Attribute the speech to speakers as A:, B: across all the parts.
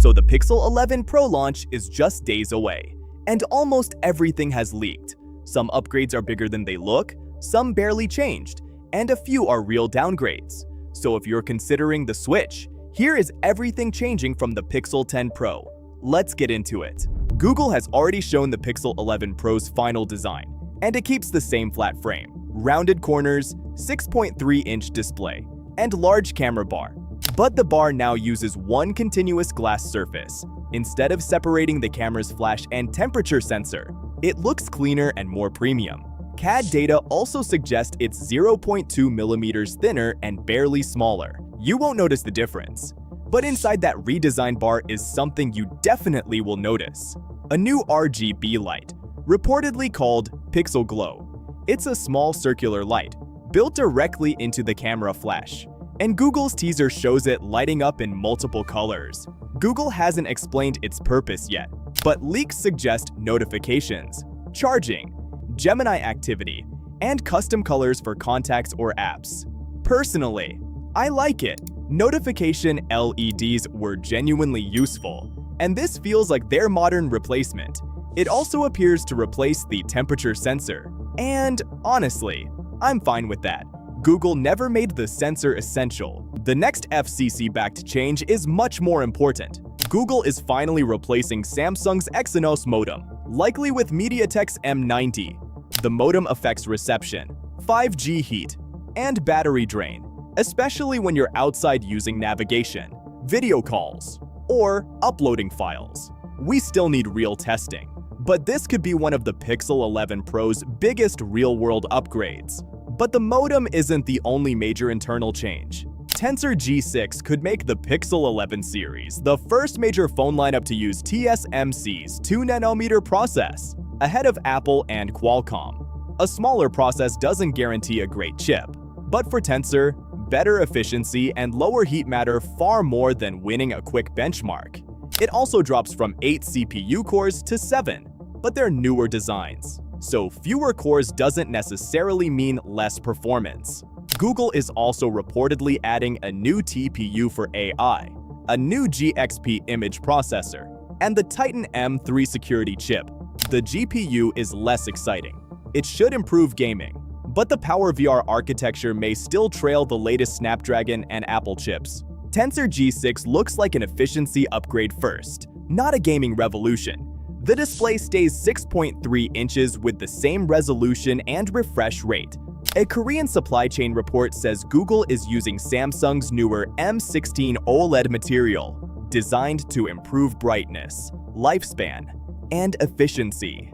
A: So the Pixel 11 Pro launch is just days away, and almost everything has leaked. Some upgrades are bigger than they look, some barely changed, and a few are real downgrades. So if you're considering the switch, here is everything changing from the Pixel 10 Pro. Let's get into it. Google has already shown the Pixel 11 Pro's final design, and it keeps the same flat frame, rounded corners, 6.3-inch display, and large camera bar. But the bar now uses one continuous glass surface. Instead of separating the camera's flash and temperature sensor, it looks cleaner and more premium. CAD data also suggests it's 0.2 millimeters thinner and barely smaller. You won't notice the difference. But inside that redesigned bar is something you definitely will notice. A new RGB light, reportedly called Pixel Glow. It's a small circular light, built directly into the camera flash. And Google's teaser shows it lighting up in multiple colors. Google hasn't explained its purpose yet, but leaks suggest notifications, charging, Gemini activity, and custom colors for contacts or apps. Personally, I like it. Notification LEDs were genuinely useful, and this feels like their modern replacement. It also appears to replace the temperature sensor, and honestly, I'm fine with that. Google never made the sensor essential. The next FCC-backed change is much more important. Google is finally replacing Samsung's Exynos modem, likely with MediaTek's M90. The modem affects reception, 5G heat, and battery drain, especially when you're outside using navigation, video calls, or uploading files. We still need real testing, but this could be one of the Pixel 11 Pro's biggest real-world upgrades. But the modem isn't the only major internal change. Tensor G6 could make the Pixel 11 series the first major phone lineup to use TSMC's 2nm process, ahead of Apple and Qualcomm. A smaller process doesn't guarantee a great chip, but for Tensor, better efficiency and lower heat matter far more than winning a quick benchmark. It also drops from 8 CPU cores to 7, but they're newer designs. So fewer cores doesn't necessarily mean less performance. Google is also reportedly adding a new TPU for AI, a new GXP image processor, and the Titan M3 security chip. The GPU is less exciting. It should improve gaming, but the PowerVR architecture may still trail the latest Snapdragon and Apple chips. Tensor G6 looks like an efficiency upgrade first, not a gaming revolution. The display stays 6.3 inches with the same resolution and refresh rate. A Korean supply chain report says Google is using Samsung's newer M16 OLED material, designed to improve brightness, lifespan, and efficiency.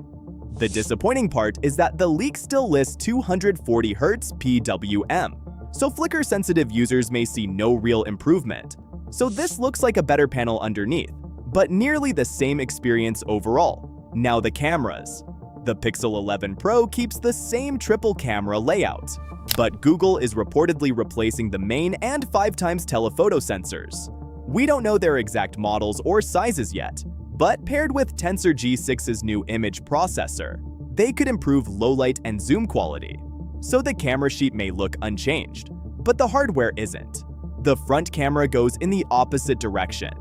A: The disappointing part is that the leak still lists 240Hz PWM, so flicker-sensitive users may see no real improvement. So this looks like a better panel underneath, but nearly the same experience overall. Now the cameras. The Pixel 11 Pro keeps the same triple camera layout, but Google is reportedly replacing the main and 5x telephoto sensors. We don't know their exact models or sizes yet, but paired with Tensor G6's new image processor, they could improve low-light and zoom quality. So the camera sheet may look unchanged, but the hardware isn't. The front camera goes in the opposite direction.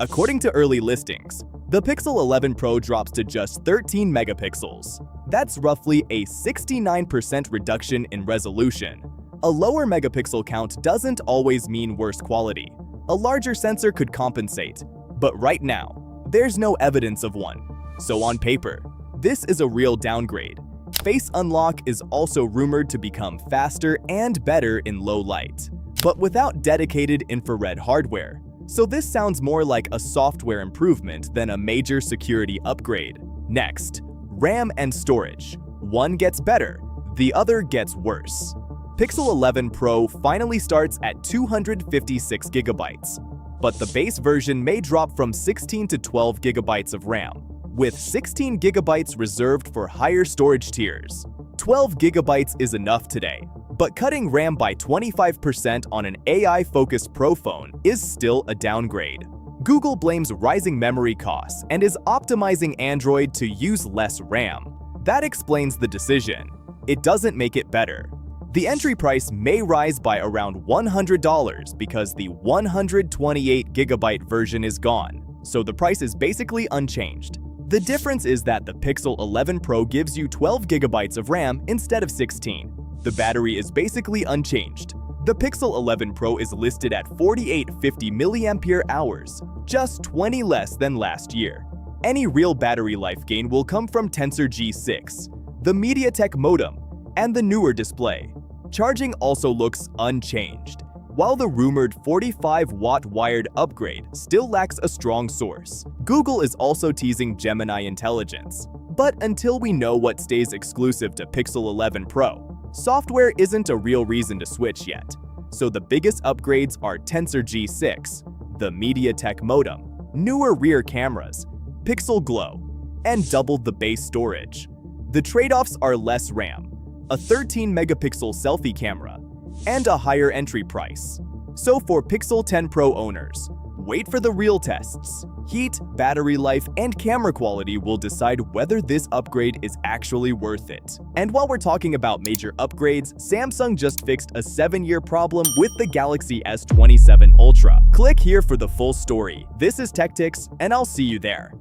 A: According to early listings, the Pixel 11 Pro drops to just 13 megapixels. That's roughly a 69% reduction in resolution. A lower megapixel count doesn't always mean worse quality. A larger sensor could compensate, but right now, there's no evidence of one. So on paper, this is a real downgrade. Face Unlock is also rumored to become faster and better in low light, but without dedicated infrared hardware. So this sounds more like a software improvement than a major security upgrade. Next, RAM and storage. One gets better, the other gets worse. Pixel 11 Pro finally starts at 256 gigabytes, but the base version may drop from 16 to 12 gigabytes of RAM, with 16 gigabytes reserved for higher storage tiers. 12 gigabytes is enough today, but cutting RAM by 25% on an AI-focused Pro phone is still a downgrade. Google blames rising memory costs and is optimizing Android to use less RAM. That explains the decision. It doesn't make it better. The entry price may rise by around $100 because the 128GB version is gone. so the price is basically unchanged. The difference is that the Pixel 11 Pro gives you 12 GB of RAM instead of 16. The battery is basically unchanged. The Pixel 11 Pro is listed at 4850 mAh, just 20 less than last year. Any real battery life gain will come from Tensor G6, the MediaTek modem, and the newer display. Charging also looks unchanged, while the rumored 45-watt wired upgrade still lacks a strong source. Google is also teasing Gemini Intelligence. But until we know what stays exclusive to Pixel 11 Pro, software isn't a real reason to switch yet. So the biggest upgrades are Tensor G6, the MediaTek modem, newer rear cameras, Pixel Glow, and doubled the base storage. The trade-offs are less RAM, a 13-megapixel selfie camera, and a higher entry price. So for Pixel 10 Pro owners, wait for the real tests. Heat, battery life, and camera quality will decide whether this upgrade is actually worth it. And while we're talking about major upgrades, Samsung just fixed a 7-year problem with the Galaxy S27 Ultra. Click here for the full story. This is Techtics, and I'll see you there.